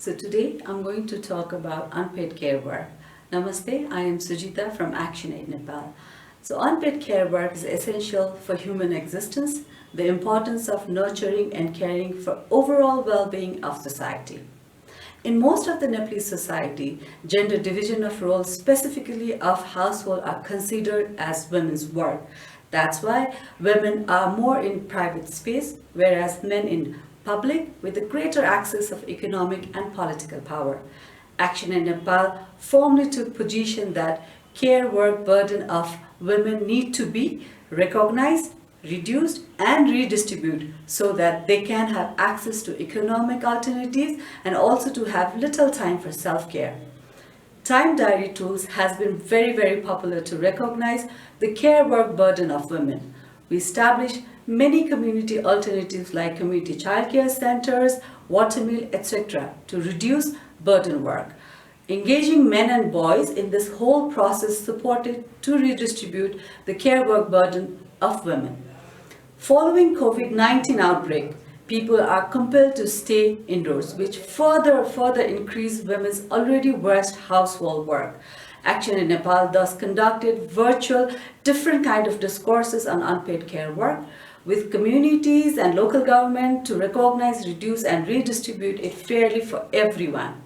So today I'm going to talk about unpaid care work. Namaste, I am Sujita from ActionAid Nepal. So unpaid care work is essential for human existence, the importance of nurturing and caring for overall well-being of society. In most of the Nepalese society, gender division of roles, specifically of household, are considered as women's work. That's why women are more in private space, whereas men in public with a greater access of economic and political power. ActionAid Nepal firmly took position that care work burden of women need to be recognized, reduced and redistributed so that they can have access to economic alternatives and also to have little time for self-care. Time diary tools has been very popular to recognize the care work burden of women. We established many community alternatives like community childcare centers, watermill, etc. to reduce burden work. Engaging men and boys in this whole process supported to redistribute the care work burden of women. Following COVID-19 outbreak, people are compelled to stay indoors, which further increase women's already worst household work. ActionAid Nepal thus conducted virtual different kind of discourses on unpaid care work with communities and local government to recognize, reduce and redistribute it fairly for everyone.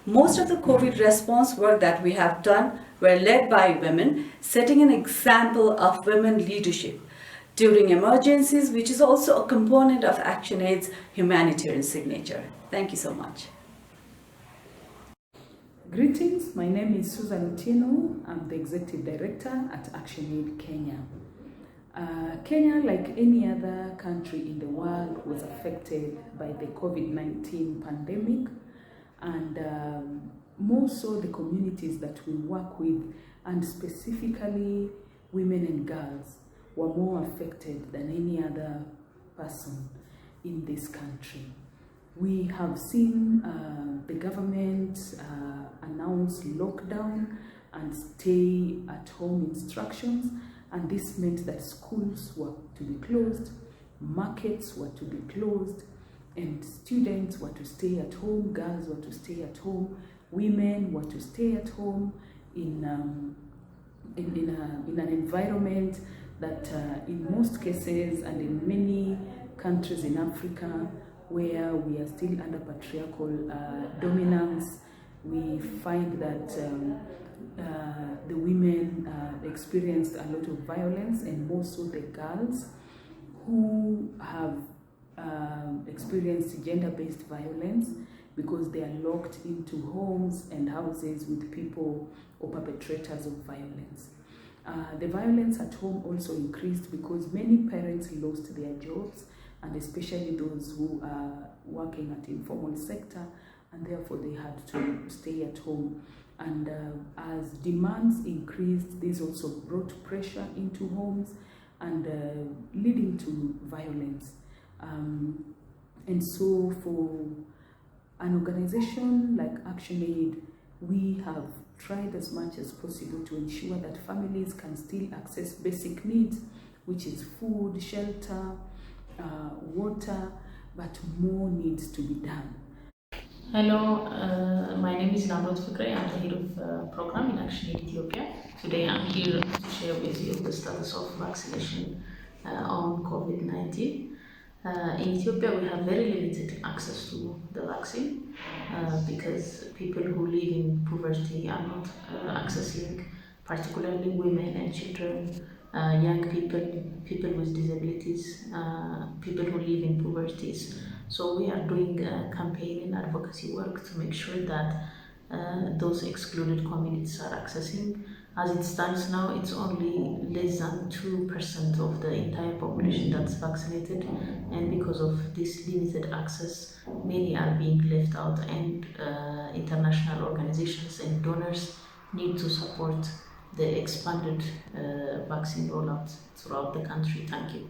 Most of the COVID response work that we have done were led by women, setting an example of women leadership during emergencies, which is also a component of ActionAid's humanitarian signature. Thank you so much. Greetings, my name is Susan Tino. I'm the Executive Director at ActionAid Kenya. Kenya, like any other country in the world, was affected by the COVID-19 pandemic, and more so the communities that we work with, and specifically women and girls, were more affected than any other person in this country. We have seen the government announce lockdown and stay at home instructions, and this meant that schools were to be closed, markets were to be closed, and students were to stay at home, girls were to stay at home, women were to stay at home in an environment that in most cases and in many countries in Africa where we are still under patriarchal dominance, we find that the women experienced a lot of violence, and more so the girls who have experienced gender-based violence because they are locked into homes and houses with people or perpetrators of violence. The violence at home also increased because many parents lost their jobs, and especially those who are working at informal sector, and therefore they had to stay at home. And as demands increased, this also brought pressure into homes and leading to violence. And so for an organization like ActionAid, we have tried as much as possible to ensure that families can still access basic needs, which is food, shelter, water, but more needs to be done. Hello, my name is Namrod Fikre. I'm the head of program in ActionAid Ethiopia. Today I'm here to share with you the status of vaccination on COVID-19. In Ethiopia, we have very limited access to the vaccine because people who live in poverty are not accessing, particularly women and children, young people, people with disabilities, people who live in poverties. So we are doing campaign and advocacy work to make sure that those excluded communities are accessing. As it stands now, it's only less than 2% of the entire population that's vaccinated, and because of this limited access, many are being left out, and international organizations and donors need to support the expanded vaccine rollout throughout the country. Thank you.